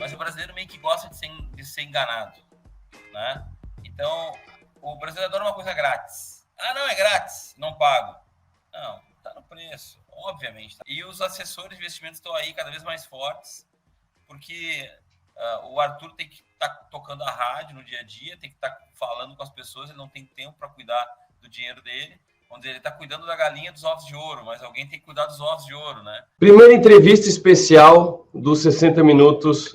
mas o brasileiro meio que gosta de ser enganado, né? Então, o brasileiro adora uma coisa grátis. Ah, não, é grátis, não pago. Não, tá no preço, obviamente. E os assessores de investimentos estão aí cada vez mais fortes, porque o Arthur tem que estar tocando a rádio no dia a dia, tem que estar falando com as pessoas, ele não tem tempo para cuidar do dinheiro dele. Onde ele está cuidando da galinha dos ovos de ouro, mas alguém tem que cuidar dos ovos de ouro, né? Primeira entrevista especial dos 60 Minutos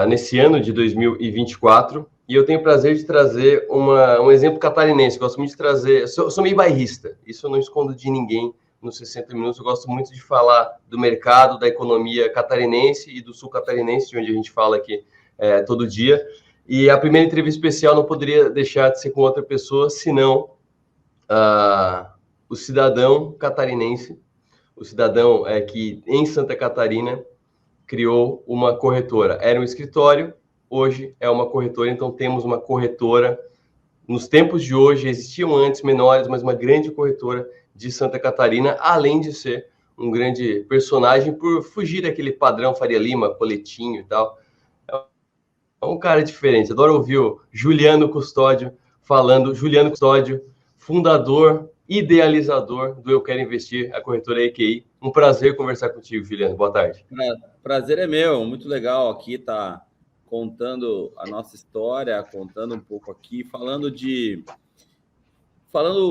nesse ano de 2024. E eu tenho o prazer de trazer um exemplo catarinense. Gosto muito de trazer... Sou meio bairrista, isso eu não escondo de ninguém nos 60 Minutos. Eu gosto muito de falar do mercado, da economia catarinense e do sul catarinense, de onde a gente fala aqui todo dia. E a primeira entrevista especial não poderia deixar de ser com outra pessoa, senão... o cidadão catarinense, o cidadão que em Santa Catarina criou uma corretora. Era um escritório, hoje é uma corretora, então temos uma corretora. Nos tempos de hoje, existiam antes menores, mas uma grande corretora de Santa Catarina, além de ser um grande personagem por fugir daquele padrão Faria Lima, Poletinho e tal. É um cara diferente. Adoro ouvir o Juliano Custódio falando. Juliano Custódio, fundador, idealizador do Eu Quero Investir, a corretora EQI. Um prazer conversar contigo, Juliano. Boa tarde. Prazer é meu. Muito legal aqui estar contando a nossa história, contando um pouco aqui,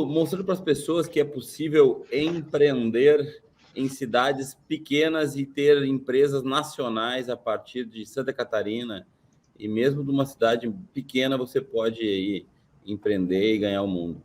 mostrando para as pessoas que é possível empreender em cidades pequenas e ter empresas nacionais a partir de Santa Catarina. E mesmo de uma cidade pequena, você pode ir empreender e ganhar o mundo.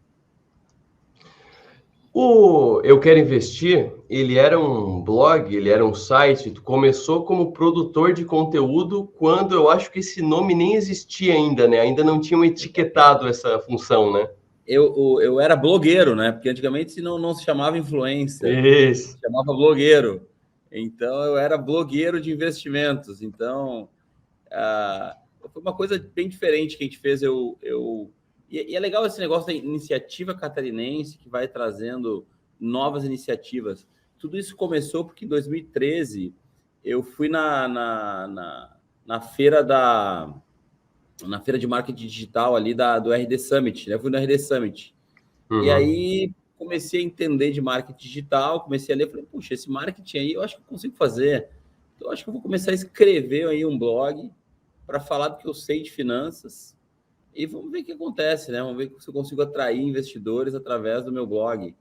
O Eu Quero Investir, ele era um blog, ele era um site. Tu começou como produtor de conteúdo quando eu acho que esse nome nem existia ainda, né? Ainda não tinham etiquetado essa função, né? Eu era blogueiro, né? Porque antigamente não se chamava influencer, Isso. Se chamava blogueiro. Então, eu era blogueiro de investimentos. Então, foi uma coisa bem diferente que a gente fez. E é legal esse negócio da iniciativa catarinense que vai trazendo novas iniciativas. Tudo isso começou porque em 2013 eu fui na feira de marketing digital ali do RD Summit, né? Eu fui no RD Summit. Uhum. E aí comecei a entender de marketing digital, comecei a ler, falei, puxa, esse marketing aí eu acho que eu consigo fazer. Então, eu acho que eu vou começar a escrever aí um blog para falar do que eu sei de finanças. E vamos ver o que acontece, né? Vamos ver se eu consigo atrair investidores através do meu blog.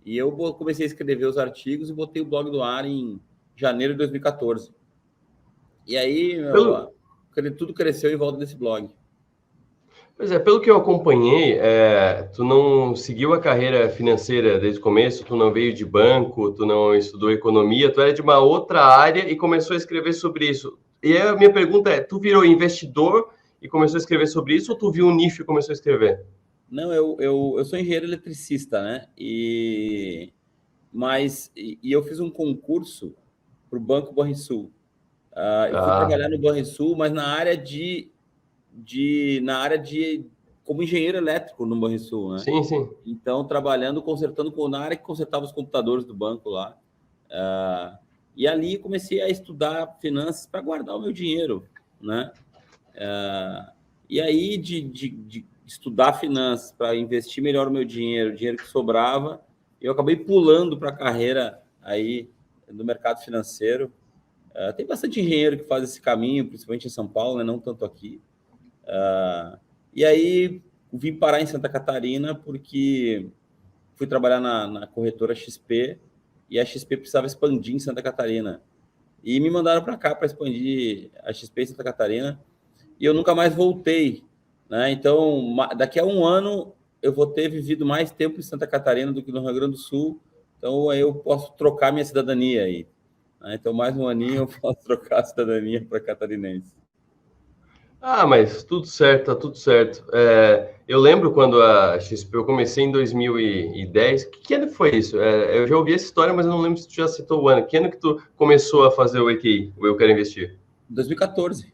E eu comecei a escrever os artigos e botei o blog do ar em janeiro de 2014. E aí, tudo cresceu em volta desse blog. Pois é, pelo que eu acompanhei, tu não seguiu a carreira financeira desde o começo, tu não veio de banco, tu não estudou economia, tu era de uma outra área e começou a escrever sobre isso. E a minha pergunta é, tu virou investidor e começou a escrever sobre isso, ou tu viu um nicho e começou a escrever? Não, eu sou engenheiro eletricista, né? E eu fiz um concurso para o Banco Banrisul. Eu fui trabalhar no Banrisul, mas na área como engenheiro elétrico no Banrisul, né? Sim, sim. Então, consertando na área que consertava os computadores do banco lá. E ali comecei a estudar finanças para guardar o meu dinheiro, né? E aí, de estudar finanças para investir melhor o meu dinheiro, o dinheiro que sobrava, eu acabei pulando para a carreira aí do mercado financeiro. Tem bastante engenheiro que faz esse caminho, principalmente em São Paulo, né? Não tanto aqui. E aí, vim parar em Santa Catarina porque fui trabalhar na corretora XP e a XP precisava expandir em Santa Catarina. E me mandaram para cá para expandir a XP em Santa Catarina. E eu nunca mais voltei, né? Então, daqui a um ano, eu vou ter vivido mais tempo em Santa Catarina do que no Rio Grande do Sul. Então, aí eu posso trocar minha cidadania aí. Né? Então, mais um aninho, eu posso trocar a cidadania para catarinense. Mas tudo certo, tá tudo certo. Eu lembro quando a XP, eu comecei em 2010. Que ano foi isso? Eu já ouvi essa história, mas eu não lembro se tu já citou o ano. Que ano que tu começou a fazer o EQI, o Eu Quero Investir? 2014.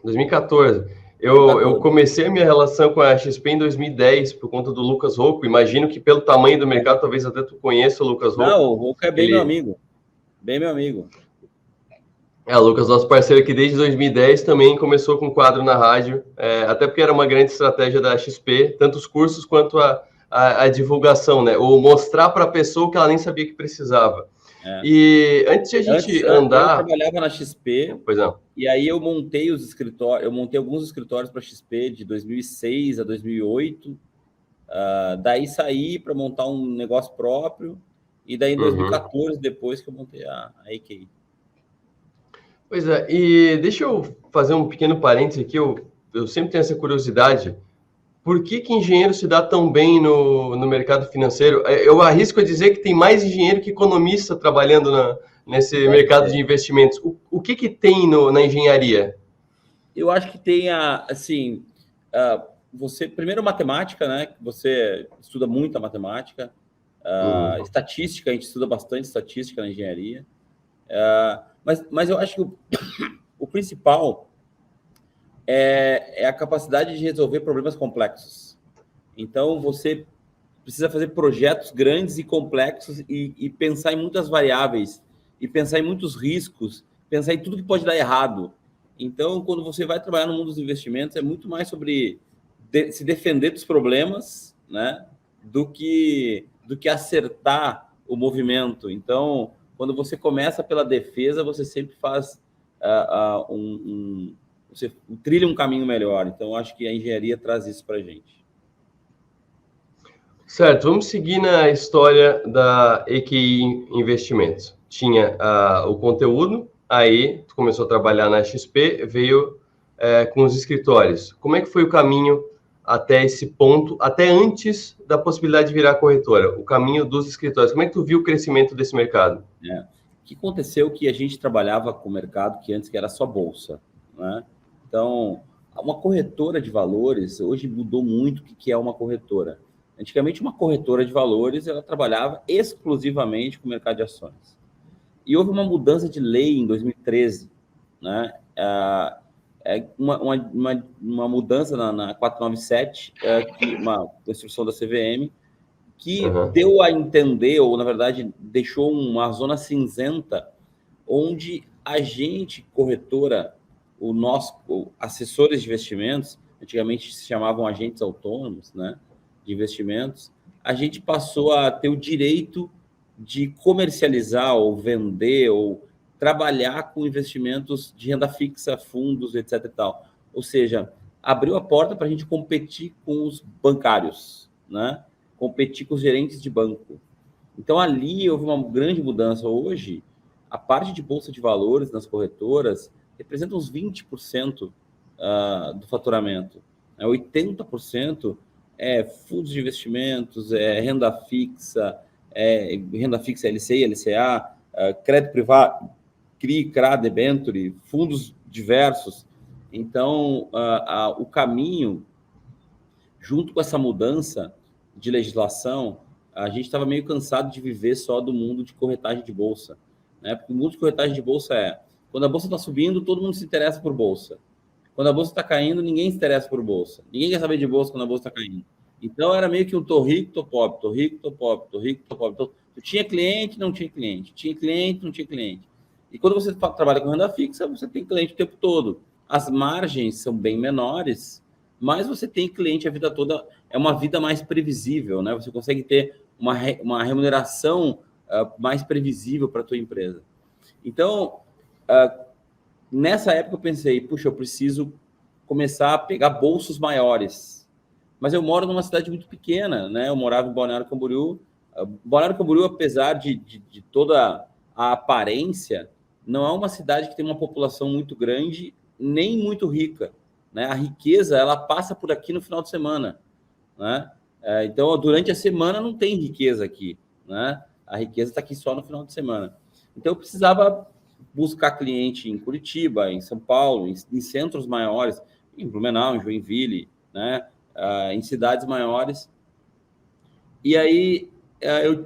2014. Eu comecei a minha relação com a XP em 2010, por conta do Lucas Rocco. Imagino que pelo tamanho do mercado, talvez até tu conheça o Lucas Rocco. Não, o Rocco é bem meu amigo. Bem meu amigo. Lucas, nosso parceiro aqui desde 2010, também começou com quadro na rádio, até porque era uma grande estratégia da XP, tanto os cursos quanto a divulgação, né? Ou mostrar para a pessoa que ela nem sabia que precisava. E antes de a gente andar... Eu trabalhava na XP, pois não. E aí eu montei os escritórios, eu montei alguns escritórios para XP de 2006 a 2008, daí saí para montar um negócio próprio, e daí em 2014, depois que eu montei a EQI. Pois é, e deixa eu fazer um pequeno parênteses aqui, eu sempre tenho essa curiosidade, por que engenheiro se dá tão bem no mercado financeiro? Eu arrisco a dizer que tem mais engenheiro que economista trabalhando nesse mercado de investimentos. O que tem na engenharia? Eu acho que tem assim, você, primeiro matemática, né? Você estuda muita matemática, estatística, a gente estuda bastante estatística na engenharia, mas eu acho que o principal é a capacidade de resolver problemas complexos. Então, você precisa fazer projetos grandes e complexos e pensar em muitas variáveis, e pensar em muitos riscos, pensar em tudo que pode dar errado. Então, quando você vai trabalhar no mundo dos investimentos, é muito mais sobre se defender dos problemas, né, do que acertar o movimento. Então, quando você começa pela defesa, você sempre faz você trilha um caminho melhor. Então, acho que a engenharia traz isso para a gente. Certo, vamos seguir na história da EQI Investimentos. Tinha o conteúdo, aí tu começou a trabalhar na XP, veio com os escritórios. Como é que foi o caminho até esse ponto, até antes da possibilidade de virar corretora? O caminho dos escritórios. Como é que tu viu o crescimento desse mercado? O que aconteceu que a gente trabalhava com o mercado que antes que era só bolsa, né? Então, uma corretora de valores, hoje mudou muito o que é uma corretora. Antigamente, uma corretora de valores, ela trabalhava exclusivamente com o mercado de ações. E houve uma mudança de lei em 2013, né? Uma mudança na 497, uma instrução da CVM, que deu a entender, ou na verdade deixou uma zona cinzenta, onde a gente, corretora, assessores de investimentos, antigamente se chamavam agentes autônomos, né, de investimentos, a gente passou a ter o direito de comercializar ou vender ou trabalhar com investimentos de renda fixa, fundos, etc. e tal. Ou seja, abriu a porta para a gente competir com os bancários, né? Competir com os gerentes de banco. Então, ali houve uma grande mudança. Hoje, a parte de bolsa de valores nas corretoras representa uns 20% do faturamento. 80% é fundos de investimentos, renda fixa LCI, LCA, crédito privado, CRI, CRA, debenture, fundos diversos. Então, o caminho, junto com essa mudança de legislação, a gente estava meio cansado de viver só do mundo de corretagem de bolsa, né? Porque o mundo de corretagem de bolsa quando a bolsa está subindo, todo mundo se interessa por bolsa. Quando a bolsa está caindo, ninguém se interessa por bolsa. Ninguém quer saber de bolsa quando a bolsa está caindo. Então, era meio que um tô rico, tô pobre, tô rico, tô pobre, tô rico, tô pobre. Então, tinha cliente, não tinha cliente. Tinha cliente, não tinha cliente. E quando você trabalha com renda fixa, você tem cliente o tempo todo. As margens são bem menores, mas você tem cliente a vida toda. É uma vida mais previsível, né? Você consegue ter uma remuneração mais previsível para a tua empresa. Então, nessa época eu pensei, puxa, eu preciso começar a pegar bolsos maiores. Mas eu moro numa cidade muito pequena, né? Eu morava em Balneário Camboriú. Balneário Camboriú, apesar de toda a aparência, não é uma cidade que tem uma população muito grande, nem muito rica, né? A riqueza, ela passa por aqui no final de semana, né? Então, durante a semana não tem riqueza aqui, né? A riqueza está aqui só no final de semana. Então, eu precisava buscar cliente em Curitiba, em São Paulo, em centros maiores, em Blumenau, em Joinville, né? Em cidades maiores. E aí eu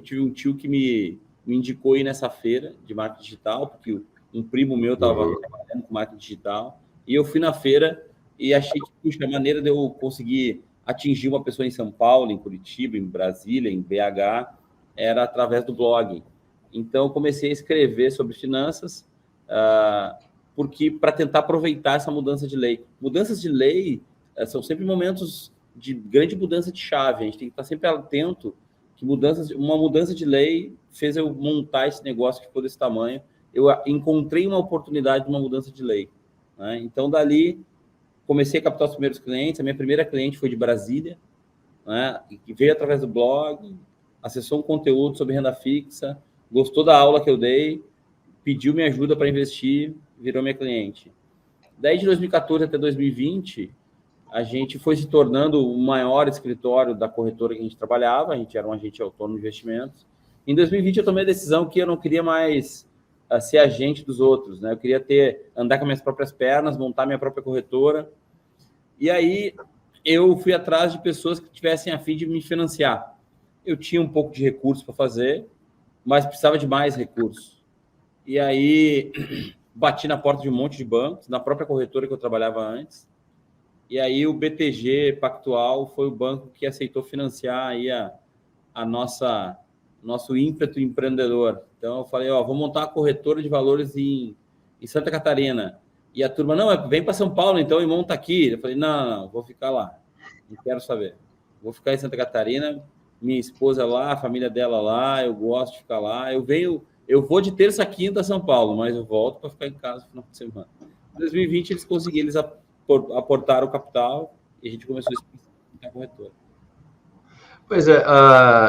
tive um tio que me indicou ir nessa feira de marketing digital, porque um primo meu estava trabalhando com marketing digital, e eu fui na feira e achei que, puxa, a maneira de eu conseguir atingir uma pessoa em São Paulo, em Curitiba, em Brasília, em BH, era através do blog. Então, eu comecei a escrever sobre finanças, porque para tentar aproveitar essa mudança de lei. Mudanças de lei são sempre momentos de grande mudança de chave. A gente tem que estar sempre atento que uma mudança de lei fez eu montar esse negócio que ficou desse tamanho. Eu encontrei uma oportunidade de uma mudança de lei, né? Então, dali, comecei a captar os primeiros clientes. A minha primeira cliente foi de Brasília, né? Que veio através do blog, acessou um conteúdo sobre renda fixa, gostou da aula que eu dei, pediu minha ajuda para investir, virou minha cliente. Daí, de 2014 até 2020, a gente foi se tornando o maior escritório da corretora que a gente trabalhava. A gente era um agente autônomo de investimentos. Em 2020, eu tomei a decisão que eu não queria mais ser agente dos outros, né? Eu queria andar com minhas próprias pernas, montar minha própria corretora. E aí, eu fui atrás de pessoas que tivessem a fim de me financiar. Eu tinha um pouco de recursos para fazer, mas precisava de mais recursos. E aí, bati na porta de um monte de bancos, na própria corretora que eu trabalhava antes. E aí, o BTG Pactual foi o banco que aceitou financiar aí nosso ímpeto empreendedor. Então, eu falei, vou montar uma corretora de valores em Santa Catarina. E a turma, não, vem para São Paulo, então, e monta aqui. Eu falei, não, vou ficar lá. Não quero saber. Vou ficar em Santa Catarina, minha esposa lá, a família dela lá, eu gosto de ficar lá. Eu vou de terça a quinta a São Paulo, mas eu volto para ficar em casa no final de semana. Em 2020, eles aportaram o capital e a gente começou a explicar a corretora. Pois é,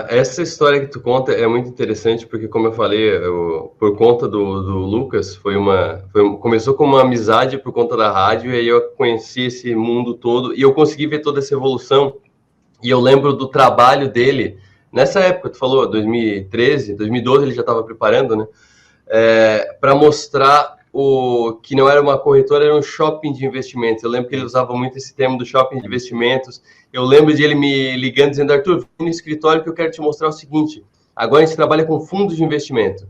essa história que tu conta é muito interessante, porque, como eu falei, por conta do Lucas, começou como uma amizade por conta da rádio, e aí eu conheci esse mundo todo, e eu consegui ver toda essa evolução, e eu lembro do trabalho dele, nessa época, tu falou, 2013, 2012 ele já estava preparando, né, para mostrar que não era uma corretora, era um shopping de investimentos. Eu lembro que ele usava muito esse termo do shopping de investimentos. Eu lembro de ele me ligando, dizendo, Arthur, vem no escritório que eu quero te mostrar o seguinte, agora a gente trabalha com fundos de investimento.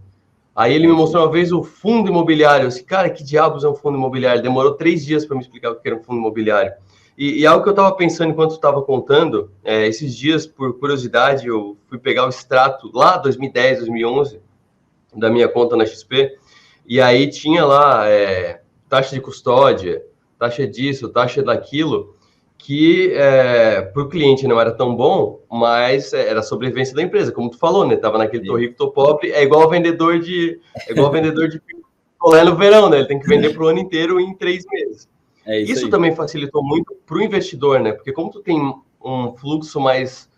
Aí ele me mostrou uma vez o fundo imobiliário. Eu disse, cara, que diabos é um fundo imobiliário? Demorou 3 dias para me explicar o que era um fundo imobiliário. E algo que eu estava pensando enquanto estava contando, esses dias, por curiosidade, eu fui pegar o extrato lá 2010, 2011, da minha conta na XP, e aí tinha lá taxa de custódia, taxa disso, taxa daquilo, que para o cliente não era tão bom, mas era a sobrevivência da empresa, como tu falou, né? Tava naquele tô rico, tô pobre, é igual vendedor de picolé no verão, né? Ele tem que vender para o ano inteiro em 3 meses. Isso também facilitou muito para o investidor, né? Porque como tu tem um fluxo mais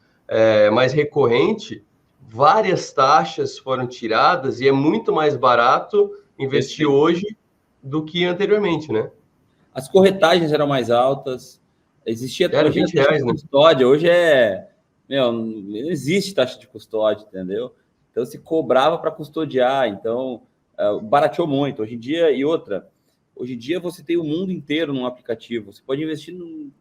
recorrente, várias taxas foram tiradas e é muito mais barato investir hoje do que anteriormente, né? As corretagens eram mais altas, existia era R$20, taxa de custódia, hoje não existe taxa de custódia, entendeu? Então se cobrava para custodiar, então barateou muito. Hoje em dia você tem o mundo inteiro num aplicativo, você pode investir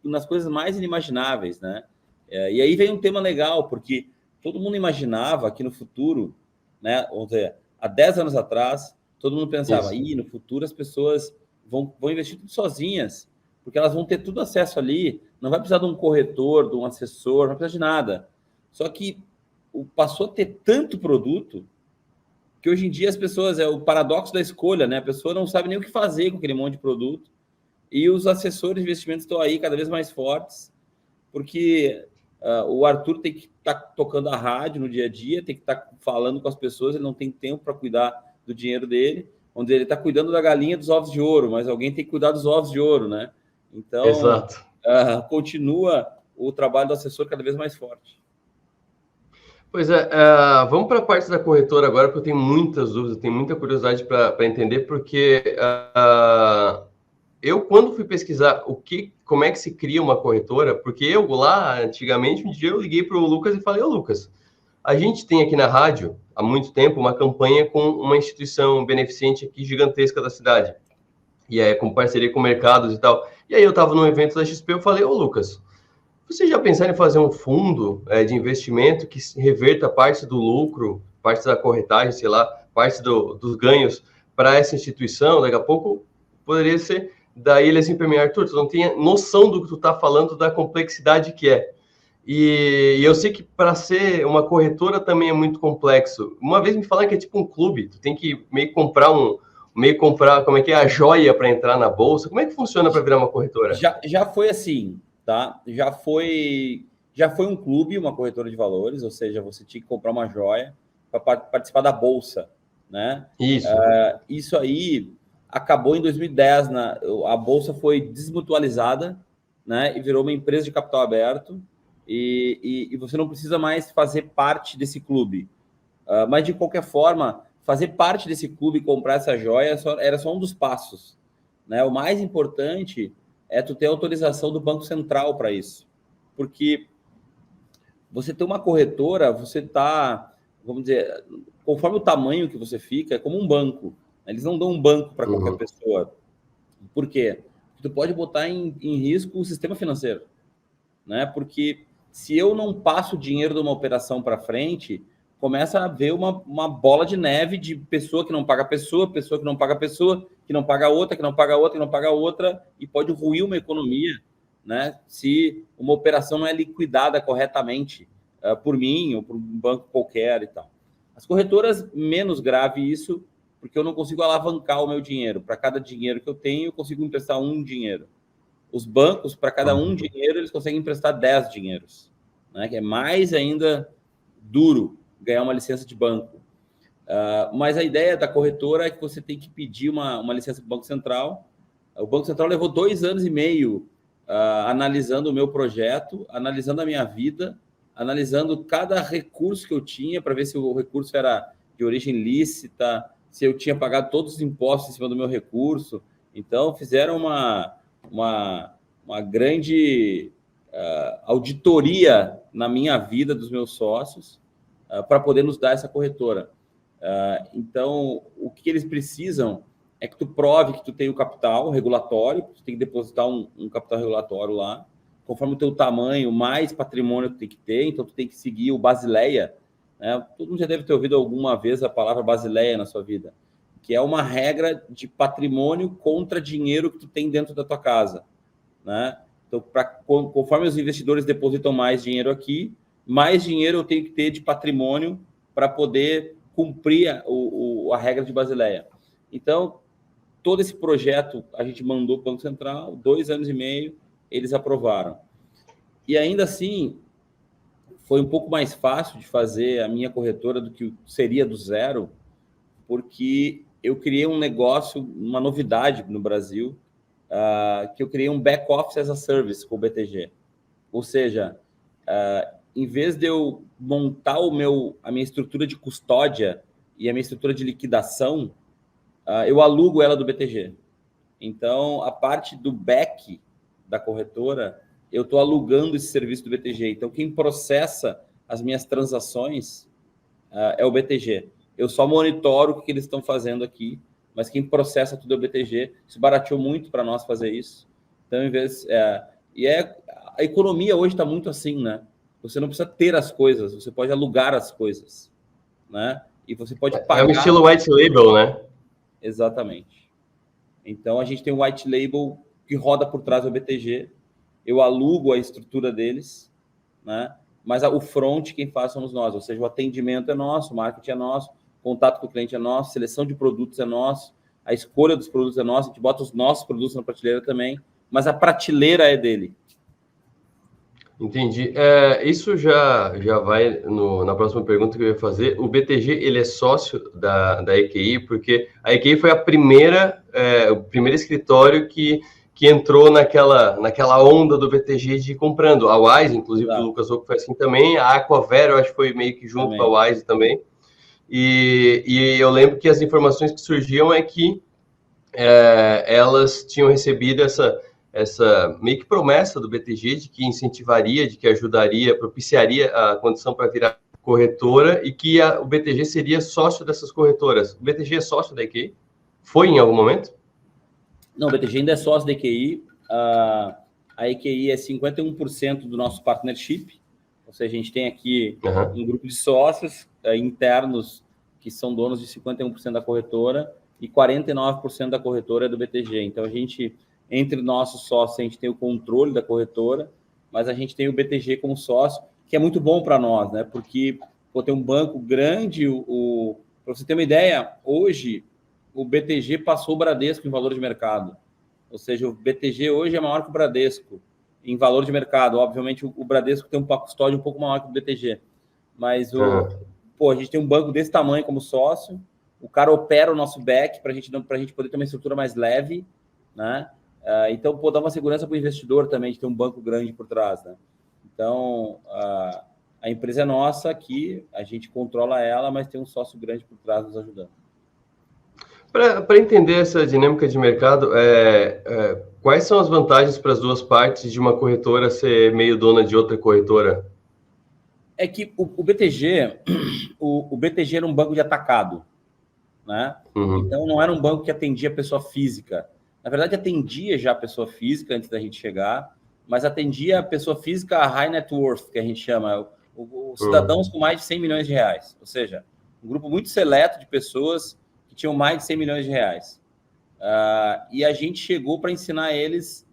nas coisas mais inimagináveis, né? E aí vem um tema legal, porque todo mundo imaginava que no futuro, né, vamos dizer, há 10 anos atrás, todo mundo pensava, no futuro as pessoas vão investir tudo sozinhas, porque elas vão ter tudo acesso ali, não vai precisar de um corretor, de um assessor, não vai precisar de nada. Só que passou a ter tanto produto que hoje em dia as pessoas, o paradoxo da escolha, né? A pessoa não sabe nem o que fazer com aquele monte de produto, e os assessores de investimentos estão aí cada vez mais fortes, porque o Arthur tem que estar tocando a rádio no dia a dia, tem que estar falando com as pessoas, ele não tem tempo para cuidar do dinheiro dele, onde ele está cuidando da galinha dos ovos de ouro, mas alguém tem que cuidar dos ovos de ouro, né? Então, continua o trabalho do assessor cada vez mais forte. Pois vamos para a parte da corretora agora, porque eu tenho muitas dúvidas, tenho muita curiosidade para entender, porque eu, quando fui pesquisar como é que se cria uma corretora, porque eu lá, antigamente, um dia eu liguei para o Lucas e falei, Lucas, a gente tem aqui na rádio, há muito tempo, uma campanha com uma instituição beneficente aqui gigantesca da cidade, e com parceria com mercados e tal. E aí eu estava num evento da XP, eu falei, Lucas, vocês já pensaram em fazer um fundo de investimento que reverta parte do lucro, parte da corretagem, sei lá, parte dos ganhos para essa instituição? Daqui a pouco poderia ser. Daí ele assim para mim, Arthur, tu não tem noção do que tu tá falando, da complexidade que é. E eu sei que para ser uma corretora também é muito complexo. Uma vez me falaram que é tipo um clube, tu tem que meio comprar, como é que é, a joia para entrar na bolsa. Como é que funciona para virar uma corretora? Já foi assim, tá? Já foi um clube, uma corretora de valores, ou seja, você tinha que comprar uma joia para participar da bolsa, né? Isso. Isso aí acabou em 2010, a bolsa foi desmutualizada, né? E virou uma empresa de capital aberto e você não precisa mais fazer parte desse clube. Mas de qualquer forma, fazer parte desse clube e comprar essa joia era só um dos passos, né? O mais importante é tu ter autorização do Banco Central para isso. Porque você ter uma corretora, você está, vamos dizer, conforme o tamanho que você fica, é como um banco. Eles não dão um banco para qualquer pessoa. Por quê? Porque tu pode botar em risco o sistema financeiro, né? Porque se eu não passo o dinheiro de uma operação para frente, começa a haver uma bola de neve de pessoa que não paga pessoa, pessoa que não paga pessoa, que não paga outra, que não paga outra, que não paga outra, e pode ruir uma economia, né? Se uma operação não é liquidada corretamente por mim ou por um banco qualquer e tal. As corretoras, menos grave isso, porque eu não consigo alavancar o meu dinheiro. Para cada dinheiro que eu tenho, eu consigo emprestar um dinheiro. Os bancos, para cada um dinheiro, eles conseguem emprestar 10 dinheiros, né? Que é mais ainda duro ganhar uma licença de banco. Mas a ideia da corretora é que você tem que pedir uma licença para o Banco Central. O Banco Central levou 2 anos e meio analisando o meu projeto, analisando a minha vida, analisando cada recurso que eu tinha para ver se o recurso era de origem lícita, se eu tinha pagado todos os impostos em cima do meu recurso. Então, fizeram uma grande auditoria na minha vida dos meus sócios para poder nos dar essa corretora. Então, o que eles precisam é que tu prove que tu tem o capital regulatório, tu tem que depositar um capital regulatório lá, conforme o teu tamanho, mais patrimônio tu tem que ter, então tu tem que seguir o Basileia, né? Todo mundo já deve ter ouvido alguma vez a palavra Basileia na sua vida, que é uma regra de patrimônio contra dinheiro que tu tem dentro da tua casa, né? Então, conforme os investidores depositam mais dinheiro aqui, mais dinheiro eu tenho que ter de patrimônio para poder cumprir a regra de Basileia. Então, todo esse projeto a gente mandou para o Banco Central, 2 anos e meio, eles aprovaram. E ainda assim, foi um pouco mais fácil de fazer a minha corretora do que seria do zero, porque eu criei um negócio, uma novidade no Brasil, que eu criei um back-office as a service com o BTG. Ou seja, em vez de eu montar a minha estrutura de custódia e a minha estrutura de liquidação, eu alugo ela do BTG. Então, a parte do back da corretora, eu estou alugando esse serviço do BTG. Então, quem processa as minhas transações é o BTG. Eu só monitoro o que eles estão fazendo aqui, mas quem processa tudo é o BTG. Isso barateou muito para nós fazer isso. Então, em vez... a economia hoje está muito assim, né? Você não precisa ter as coisas, você pode alugar as coisas, né? E você pode pagar... É um estilo white label, né? Exatamente. Então, a gente tem um white label que roda por trás do BTG. Eu alugo a estrutura deles, né? Mas o front, quem faz somos nós. Ou seja, o atendimento é nosso, o marketing é nosso, o contato com o cliente é nosso, a seleção de produtos é nosso, a escolha dos produtos é nossa, a gente bota os nossos produtos na prateleira também, mas a prateleira é dele. Entendi. Isso já vai na próxima pergunta que eu ia fazer. O BTG, ele é sócio da EQI, porque a EQI foi o primeiro escritório que entrou naquela onda do BTG de comprando. A Wise, inclusive, do Lucas Occo foi assim também. A Aquavero, acho que foi meio que junto com a Wise também. E eu lembro que as informações que surgiam é que elas tinham recebido essa meio que promessa do BTG de que incentivaria, de que ajudaria, propiciaria a condição para virar corretora e que o BTG seria sócio dessas corretoras. O BTG é sócio da EQI? Foi em algum momento? Não, o BTG ainda é sócio da EQI. A EQI é 51% do nosso partnership, ou seja, a gente tem aqui um grupo de sócios internos que são donos de 51% da corretora e 49% da corretora é do BTG. Então, a gente, entre nossos sócios, a gente tem o controle da corretora mas a gente tem o BTG como sócio, que é muito bom para nós, né? Porque tem um banco grande, para você ter uma ideia, hoje o BTG passou o Bradesco em valor de mercado. Ou seja, o BTG hoje é maior que o Bradesco em valor de mercado. Obviamente, o Bradesco tem uma custódia um pouco maior que o BTG. Mas a gente tem um banco desse tamanho como sócio, o cara opera o nosso back para a gente poder ter uma estrutura mais leve, né? Então, dá uma segurança para o investidor também de ter um banco grande por trás, né? Então, a empresa é nossa aqui, a gente controla ela, mas tem um sócio grande por trás nos ajudando. Para entender essa dinâmica de mercado, quais são as vantagens para as duas partes de uma corretora ser meio dona de outra corretora? É que o BTG, o BTG era um banco de atacado, né? Uhum. Então, não era um banco que atendia a pessoa física. Na verdade, atendia já a pessoa física antes da gente chegar, mas atendia a pessoa física a high net worth, que a gente chama, os cidadãos com mais de 100 milhões de reais. Ou seja, um grupo muito seleto de pessoas que tinham mais de 100 milhões de reais. E a gente chegou para ensinar eles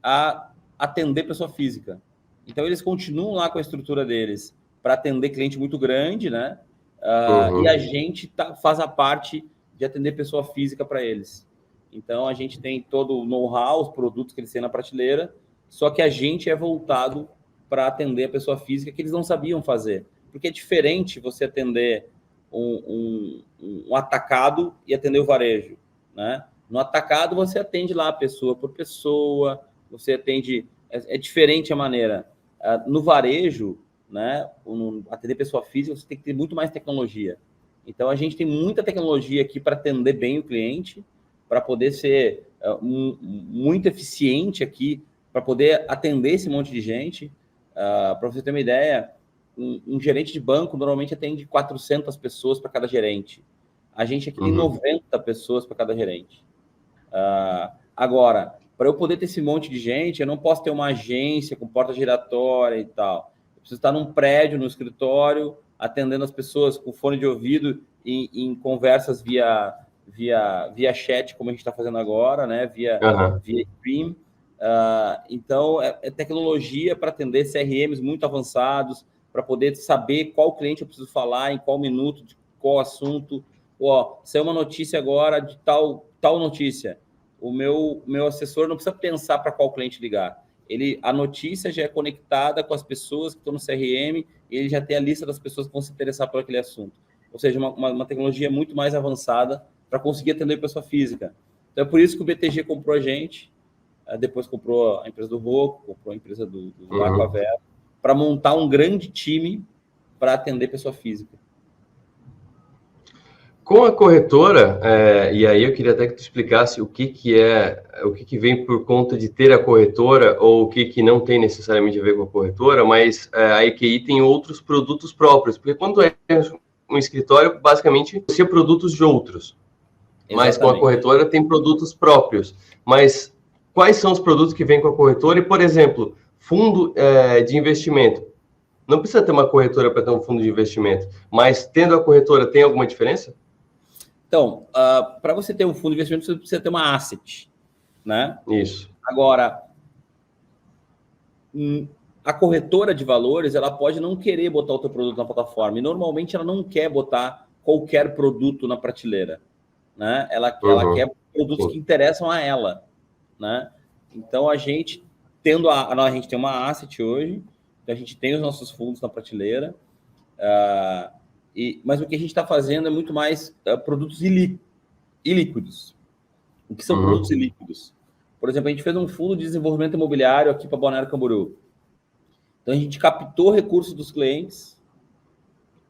a atender pessoa física. Então, eles continuam lá com a estrutura deles para atender cliente muito grande, né? E a gente faz a parte de atender pessoa física para eles. Então, a gente tem todo o know-how, os produtos que eles têm na prateleira, só que a gente é voltado para atender a pessoa física que eles não sabiam fazer. Porque é diferente você atender um atacado e atender o varejo, né? No atacado, você atende lá pessoa por pessoa, você atende... É diferente a maneira. No varejo, né, atender pessoa física, você tem que ter muito mais tecnologia. Então, a gente tem muita tecnologia aqui para atender bem o cliente, para poder ser muito eficiente aqui, para poder atender esse monte de gente. Para você ter uma ideia, um gerente de banco normalmente atende 400 pessoas para cada gerente. A gente aqui tem 90 pessoas para cada gerente. Agora, para eu poder ter esse monte de gente, eu não posso ter uma agência com porta giratória e tal. Eu preciso estar num prédio, no escritório, atendendo as pessoas com fone de ouvido em conversas via chat, como a gente está fazendo agora, né? Via stream. Então, é tecnologia para atender CRMs muito avançados, para poder saber qual cliente eu preciso falar, em qual minuto, de qual assunto. Saiu uma notícia agora de tal notícia. O meu assessor não precisa pensar para qual cliente ligar. A notícia já é conectada com as pessoas que estão no CRM e ele já tem a lista das pessoas que vão se interessar por aquele assunto. Ou seja, uma tecnologia muito mais avançada para conseguir atender a pessoa física. Então, é por isso que o BTG comprou a gente, depois comprou a empresa do Rocco, comprou a empresa do Aquavera, para montar um grande time para atender pessoa física. Com a corretora, e aí eu queria até que tu explicasse o que vem por conta de ter a corretora ou o que não tem necessariamente a ver com a corretora, mas a EQI tem outros produtos próprios, porque quando é um escritório, basicamente, você produtos de outros. Exatamente. Mas com a corretora tem produtos próprios. Mas quais são os produtos que vêm com a corretora? E, por exemplo, fundo de investimento. Não precisa ter uma corretora para ter um fundo de investimento, mas tendo a corretora, tem alguma diferença? Então, para você ter um fundo de investimento, você precisa ter uma asset, né? Isso. Agora, a corretora de valores, ela pode não querer botar o teu produto na plataforma. E, normalmente, ela não quer botar qualquer produto na prateleira, né? Ela quer produtos que interessam a ela, né? Então, a gente tem uma asset hoje, então a gente tem os nossos fundos na prateleira, mas o que a gente está fazendo é muito mais produtos ilíquidos. O que são produtos ilíquidos? Por exemplo, a gente fez um fundo de desenvolvimento imobiliário aqui para Balneário Camboriú. Então, a gente captou recursos dos clientes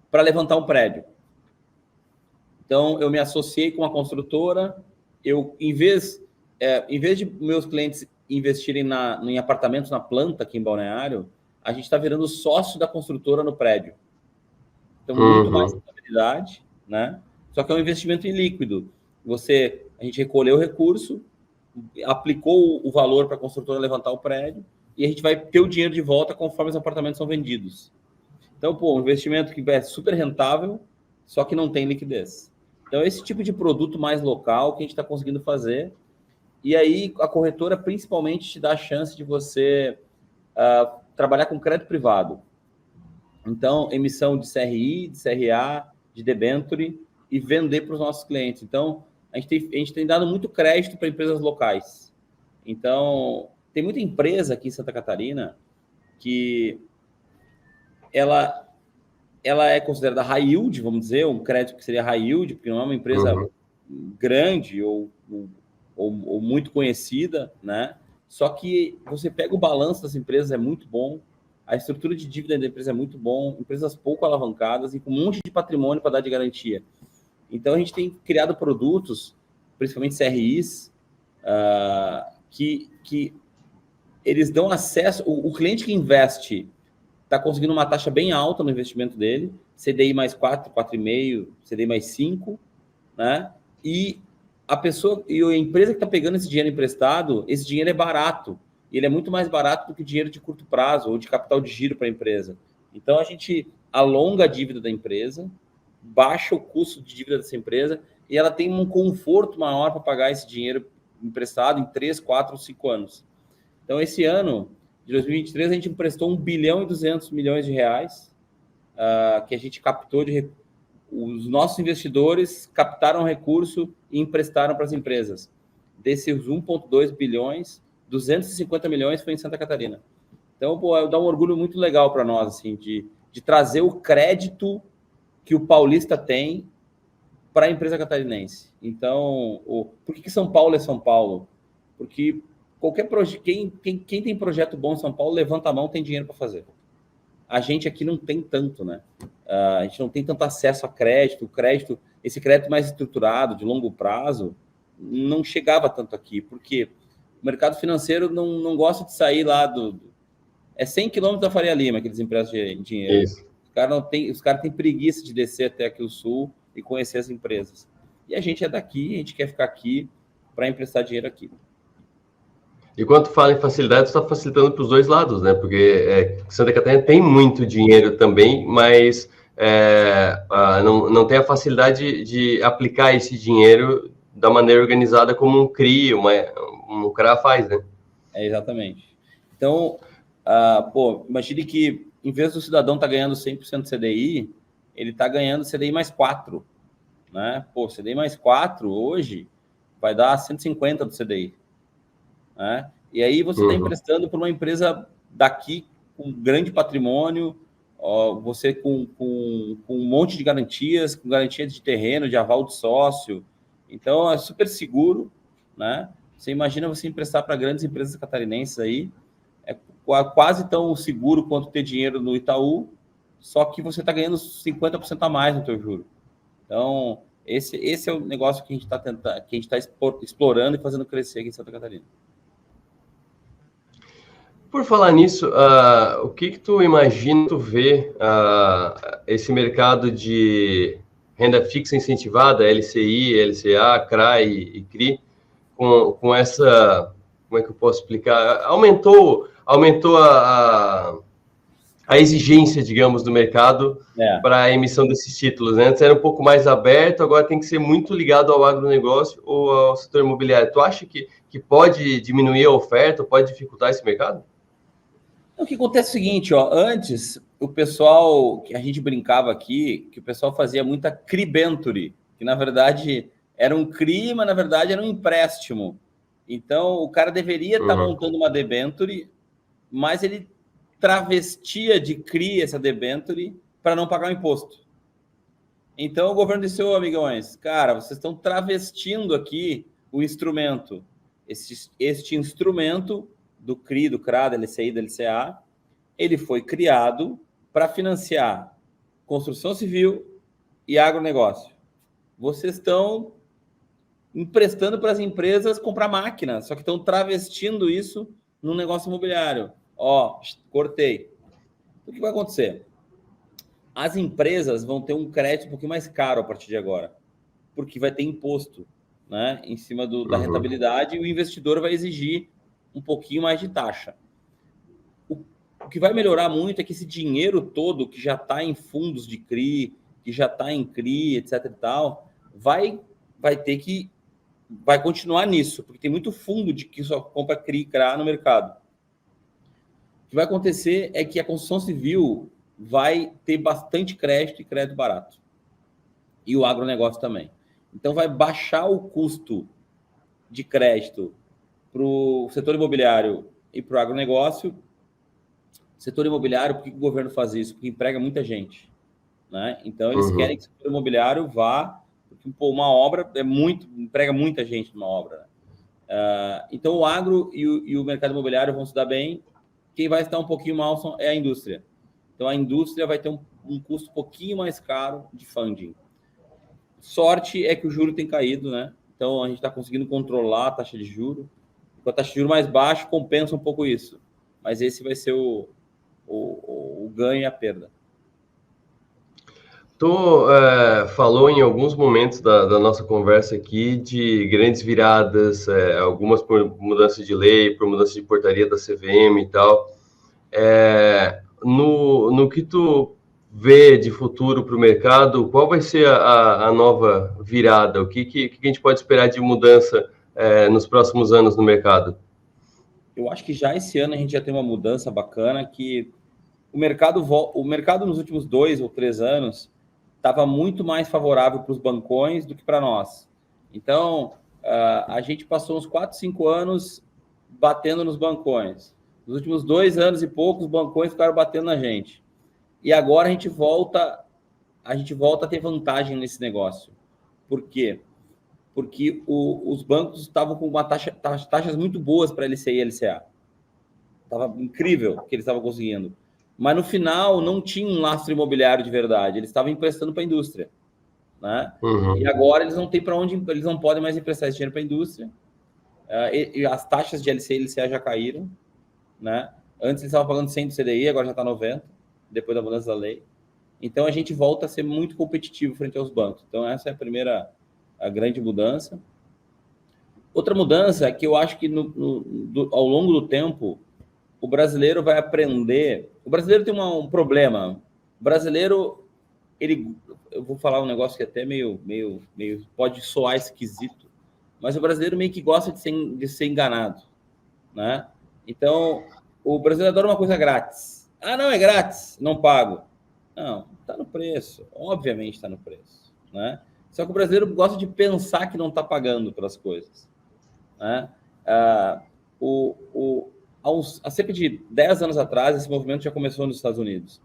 para levantar um prédio. Então, eu me associei com uma construtora, em vez de meus clientes investirem em apartamentos na planta aqui em Balneário, a gente está virando sócio da construtora no prédio. Então, muito mais rentabilidade, né? Só que é um investimento ilíquido. A gente recolheu o recurso, aplicou o valor para a construtora levantar o prédio e a gente vai ter o dinheiro de volta conforme os apartamentos são vendidos. Então, um investimento que é super rentável, só que não tem liquidez. Então, esse tipo de produto mais local que a gente está conseguindo fazer. E aí, a corretora principalmente te dá a chance de você trabalhar com crédito privado. Então, emissão de CRI, de CRA, de debenture e vender para os nossos clientes. Então, a gente tem dado muito crédito para empresas locais. Então, tem muita empresa aqui em Santa Catarina que ela é considerada high yield, vamos dizer, um crédito que seria high yield, porque não é uma empresa grande ou muito conhecida, né? Só que você pega o balanço das empresas, é muito bom, a estrutura de dívida da empresa é muito bom, empresas pouco alavancadas e com um monte de patrimônio para dar de garantia. Então, a gente tem criado produtos, principalmente CRIs, que eles dão acesso... O cliente que investe está conseguindo uma taxa bem alta no investimento dele, CDI mais 4, 4,5, CDI mais 5, né? E a empresa que está pegando esse dinheiro emprestado, esse dinheiro é barato. E ele é muito mais barato do que dinheiro de curto prazo ou de capital de giro para a empresa. Então, a gente alonga a dívida da empresa, baixa o custo de dívida dessa empresa e ela tem um conforto maior para pagar esse dinheiro emprestado em 3, 4, 5 anos. Então, esse ano de 2023, a gente emprestou 1 bilhão e 200 milhões de reais, que a gente captou os nossos investidores captaram recurso e emprestaram para as empresas. Desses 1,2 bilhões, 250 milhões foi em Santa Catarina. Então, dá um orgulho muito legal para nós, assim, de trazer o crédito que o paulista tem para a empresa catarinense. Então, por que São Paulo é São Paulo? Porque quem tem projeto bom em São Paulo, levanta a mão, tem dinheiro para fazer. A gente aqui não tem tanto, né? A gente não tem tanto acesso a crédito. Esse crédito mais estruturado, de longo prazo, não chegava tanto aqui, porque o mercado financeiro não gosta de sair lá É 100 quilômetros da Faria Lima que eles emprestam dinheiro. Isso. Os caras têm preguiça de descer até aqui o sul e conhecer as empresas. E a gente é daqui, a gente quer ficar aqui para emprestar dinheiro aqui. E quando tu fala em facilidade, tu está facilitando para os dois lados, né? Porque Santa Catarina tem muito dinheiro também, mas não tem a facilidade de aplicar esse dinheiro da maneira organizada como um CRI, um CRA faz, né? Exatamente. Então, imagine que em vez do cidadão estar ganhando 100% de CDI, ele está ganhando CDI mais 4, né? CDI mais 4 hoje vai dar 150 do CDI. Né? E aí você está emprestando para uma empresa daqui com grande patrimônio, você com um monte de garantias, com garantia de terreno, de aval de sócio. Então, é super seguro, né? Você imagina você emprestar para grandes empresas catarinenses aí, é quase tão seguro quanto ter dinheiro no Itaú, só que você está ganhando 50% a mais no teu juro. Então, esse é o negócio que a gente está explorando e fazendo crescer aqui em Santa Catarina. Por falar nisso, o que tu imagina, tu vê esse mercado de renda fixa incentivada, LCI, LCA, CRA e CRI, com essa, como é que eu posso explicar? Aumentou a exigência, digamos, do mercado para a emissão desses títulos, né? Antes era um pouco mais aberto, agora tem que ser muito ligado ao agronegócio ou ao setor imobiliário. Tu acha que pode diminuir a oferta, pode dificultar esse mercado? O que acontece é o seguinte, antes o pessoal, que a gente brincava aqui, que o pessoal fazia muita cribenture, que na verdade era um CRI, mas na verdade era um empréstimo. Então o cara deveria estar montando uma debenture, mas ele travestia de CRI essa debenture para não pagar o imposto. Então o governo disse, amigões, cara, vocês estão travestindo aqui o instrumento. Este instrumento do CRI, do CRA, da LCI, da LCA, ele foi criado para financiar construção civil e agronegócio. Vocês estão emprestando para as empresas comprar máquinas, só que estão travestindo isso num negócio imobiliário. Cortei. O que vai acontecer? As empresas vão ter um crédito um pouquinho mais caro a partir de agora, porque vai ter imposto, né, em cima da rentabilidade e o investidor vai exigir um pouquinho mais de taxa. O que vai melhorar muito é que esse dinheiro todo que já está em fundos de CRI, que já está em CRI, etc. e tal, vai continuar nisso, porque tem muito fundo que só compra CRI e CRA no mercado. que vai acontecer é que a construção civil vai ter bastante crédito e crédito barato. E o agronegócio também. Então, vai baixar o custo de crédito para o setor imobiliário e para o agronegócio. Setor imobiliário, por que o governo faz isso? Porque emprega muita gente, né? Então, eles querem que o setor imobiliário vá, porque pô, uma obra emprega muita gente numa obra, né? Então, o agro e o mercado imobiliário vão se dar bem. Quem vai estar um pouquinho mal é a indústria. Então, a indústria vai ter um custo um pouquinho mais caro de funding. Sorte é que o juro tem caído, né? Então, a gente está conseguindo controlar a taxa de juro. Com a taxa de juro mais baixa, compensa um pouco isso. Mas esse vai ser o ganho e a perda. Tu falou em alguns momentos da nossa conversa aqui de grandes viradas, algumas por mudança de lei, por mudança de portaria da CVM e tal. No que tu vê de futuro para o mercado, qual vai ser a nova virada? O que a gente pode esperar de mudança nos próximos anos no mercado? Eu acho que já esse ano a gente já tem uma mudança bacana que o mercado nos últimos 2 ou 3 anos estava muito mais favorável para os bancões do que para nós. Então, a gente passou uns 4, 5 anos batendo nos bancões. Nos últimos 2 anos e pouco, os bancões ficaram batendo na gente. E agora a gente volta a ter vantagem nesse negócio. Por quê? Porque os bancos estavam com taxas muito boas para LCI e LCA. Estava incrível o que eles estavam conseguindo. Mas no final não tinha um lastro imobiliário de verdade. Eles estavam emprestando para a indústria, né? E agora eles não têm para onde, eles não podem mais emprestar esse dinheiro para a indústria. E as taxas de LCI e LCA já caíram, né? Antes eles estavam pagando 100 do CDI, agora já está 90, depois da mudança da lei. Então a gente volta a ser muito competitivo frente aos bancos. Então essa é a grande mudança. Outra mudança é que eu acho que ao longo do tempo o brasileiro vai aprender. O brasileiro tem um problema. O brasileiro, eu vou falar um negócio que até meio pode soar esquisito, mas o brasileiro meio que gosta de ser enganado, né? Então, o brasileiro adora uma coisa grátis. Ah, não, é grátis, não pago. Não, está no preço. Obviamente está no preço, né? Só que o brasileiro gosta de pensar que não está pagando pelas coisas, né? Há cerca de 10 anos atrás, esse movimento já começou nos Estados Unidos.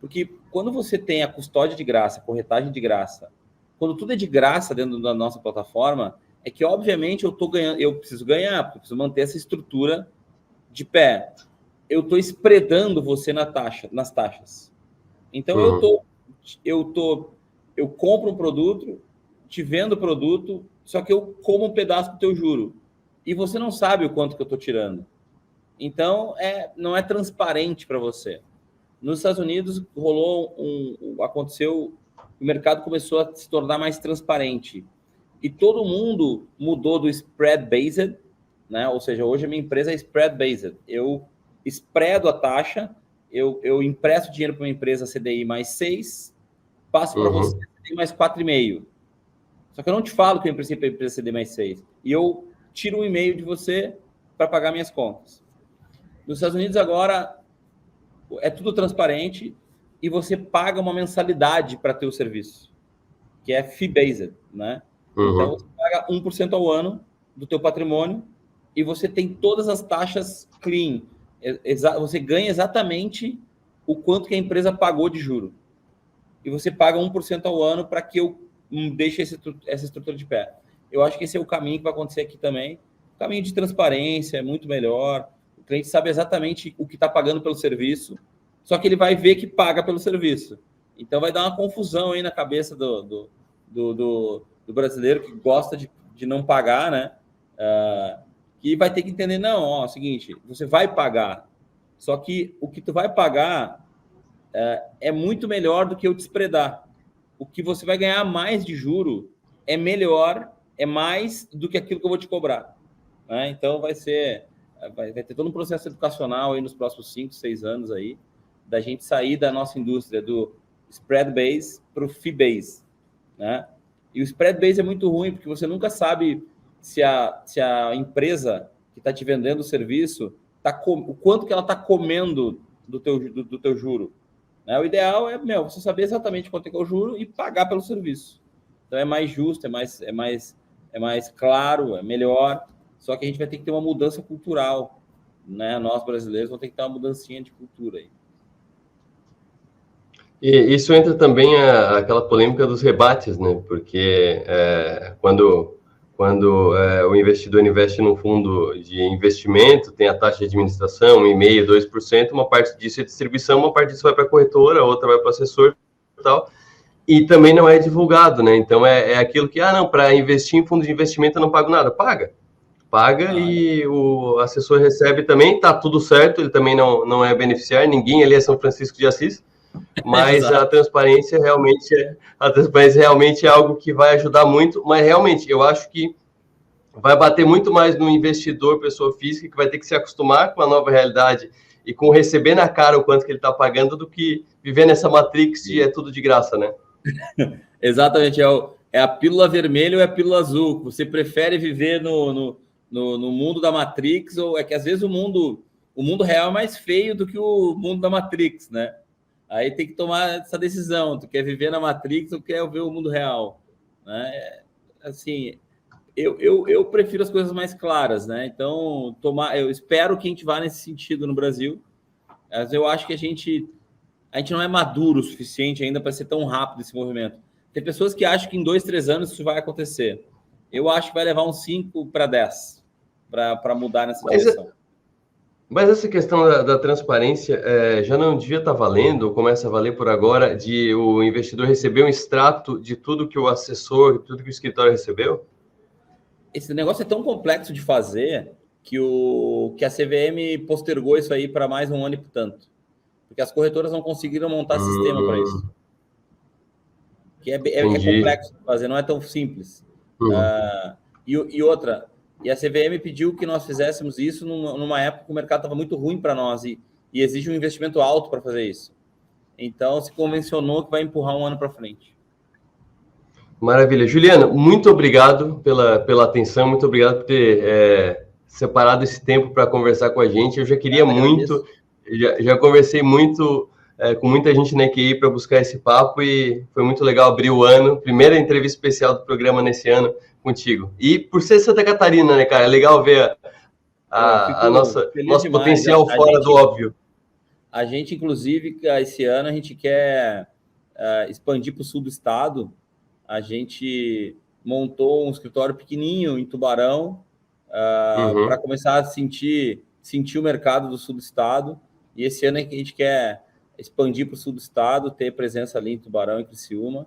Porque quando você tem a custódia de graça, a corretagem de graça, quando tudo é de graça dentro da nossa plataforma, é que, obviamente, eu preciso ganhar, porque eu preciso manter essa estrutura de pé. Eu estou spreadando você nas taxas. Então, eu compro um produto, te vendo o produto, só que eu como um pedaço do teu juro. E você não sabe o quanto que eu estou tirando. Então, não é transparente para você. Nos Estados Unidos, aconteceu, o mercado começou a se tornar mais transparente. E todo mundo mudou do spread-based, né? Ou seja, hoje a minha empresa é spread-based. Eu spreado a taxa, eu empresto dinheiro para uma empresa CDI mais 6, passo para você CDI mais 4,5. Só que eu não te falo que eu emprestei para a empresa CDI mais 6. E eu tiro um e-mail de você para pagar minhas contas. Nos Estados Unidos, agora, é tudo transparente e você paga uma mensalidade para ter o serviço, que é fee-based, né? Então, você paga 1% ao ano do teu patrimônio e você tem todas as taxas clean. Você ganha exatamente o quanto que a empresa pagou de juro. E você paga 1% ao ano para que eu deixe essa estrutura de pé. Eu acho que esse é o caminho que vai acontecer aqui também. O caminho de transparência é muito melhor. O cliente sabe exatamente o que está pagando pelo serviço, só que ele vai ver que paga pelo serviço. Então, vai dar uma confusão aí na cabeça do brasileiro que gosta de não pagar, né? Que vai ter que entender, não, é o seguinte, você vai pagar, só que o que tu vai pagar é muito melhor do que eu te spreadar. O que você vai ganhar mais de juro é melhor, é mais do que aquilo que eu vou te cobrar, né? Então, vai ter todo um processo educacional aí nos próximos 5, 6 anos aí, da gente sair da nossa indústria do spread base para o fee base, né? E o spread base é muito ruim, porque você nunca sabe se a empresa que está te vendendo o serviço o quanto que ela está comendo do teu juro. Né? O ideal é você saber exatamente quanto é que é o juro e pagar pelo serviço. Então é mais justo, é mais claro, é melhor. Só que a gente vai ter que ter uma mudança cultural, né? Nós brasileiros vamos ter que ter uma mudancinha de cultura aí. E isso entra também aquela polêmica dos rebates, né? Porque quando o investidor investe num fundo de investimento, tem a taxa de administração, 1,5%, 2%, uma parte disso é distribuição, uma parte disso vai para a corretora, outra vai para o assessor e tal, e também não é divulgado, né? Então é aquilo que, para investir em fundo de investimento eu não pago nada. Paga e o assessor recebe também, tá tudo certo, ele também não é beneficiário, ninguém ali é São Francisco de Assis, mas a transparência realmente é algo que vai ajudar muito, mas realmente eu acho que vai bater muito mais no investidor, pessoa física, que vai ter que se acostumar com a nova realidade e com receber na cara o quanto que ele está pagando, do que viver nessa Matrix e é tudo de graça, né? Exatamente, é a pílula vermelha ou é a pílula azul? Você prefere viver no mundo da Matrix, ou é que às vezes o mundo real é mais feio do que o mundo da Matrix, né? Aí tem que tomar essa decisão. Tu quer viver na Matrix ou quer ver o mundo real? Né? Assim, eu prefiro as coisas mais claras, né? Então, eu espero que a gente vá nesse sentido no Brasil. Mas eu acho que a gente não é maduro o suficiente ainda para ser tão rápido esse movimento. Tem pessoas que acham que em 2, 3 anos isso vai acontecer. Eu acho que vai levar uns 5 para 10 para mudar nessa direção. Mas essa questão da transparência já não devia estar valendo, ou começa a valer por agora, de o investidor receber um extrato de tudo que o assessor, tudo que o escritório recebeu? Esse negócio é tão complexo de fazer que a CVM postergou isso aí para mais 1 ano e tanto. Porque as corretoras não conseguiram montar sistema para isso. Que é complexo de fazer, não é tão simples. E outra... E a CVM pediu que nós fizéssemos isso numa época que o mercado estava muito ruim para nós e exige um investimento alto para fazer isso. Então, se convencionou que vai empurrar 1 ano para frente. Maravilha. Juliana, muito obrigado pela atenção, muito obrigado por ter separado esse tempo para conversar com a gente. Eu já queria muito, já conversei muito com muita gente na EQI para buscar esse papo e foi muito legal abrir o ano. Primeira entrevista especial do programa nesse ano contigo. E por ser Santa Catarina, né, cara? É legal ver nosso potencial fora do óbvio. A gente, inclusive, esse ano, a gente quer expandir para o sul do estado. A gente montou um escritório pequenininho em Tubarão para começar a sentir o mercado do sul do estado. E esse ano a gente quer expandir para o sul do estado, ter presença ali em Tubarão e Criciúma,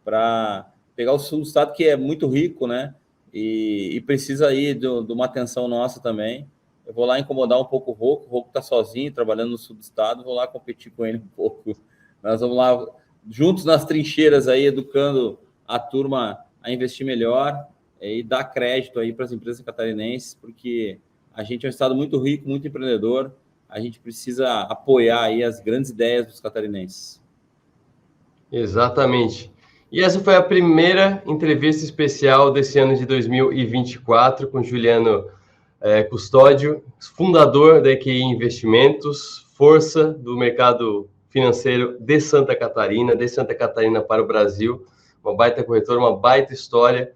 para pegar o sul do estado, que é muito rico, né? E precisa aí de uma atenção nossa também. Eu vou lá incomodar um pouco o Rocco está sozinho, trabalhando no sul do estado, vou lá competir com ele um pouco. Nós vamos lá, juntos nas trincheiras aí, educando a turma a investir melhor e dar crédito aí para as empresas catarinenses, porque a gente é um estado muito rico, muito empreendedor, a gente precisa apoiar aí as grandes ideias dos catarinenses. Exatamente. E essa foi a primeira entrevista especial desse ano de 2024 com Juliano Custódio, fundador da EQI Investimentos, força do mercado financeiro de Santa Catarina para o Brasil, uma baita corretora, uma baita história,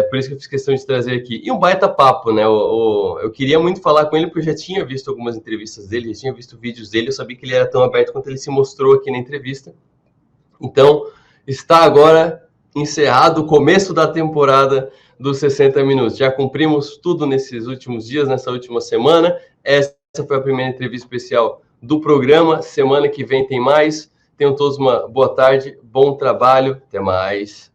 por isso que eu fiz questão de trazer aqui. E um baita papo, né? Eu queria muito falar com ele, porque eu já tinha visto algumas entrevistas dele, já tinha visto vídeos dele, eu sabia que ele era tão aberto quanto ele se mostrou aqui na entrevista. Então, está agora encerrado o começo da temporada dos 60 Minutos. Já cumprimos tudo nesses últimos dias, nessa última semana. Essa foi a primeira entrevista especial do programa. Semana que vem tem mais. Tenham todos uma boa tarde, bom trabalho. Até mais.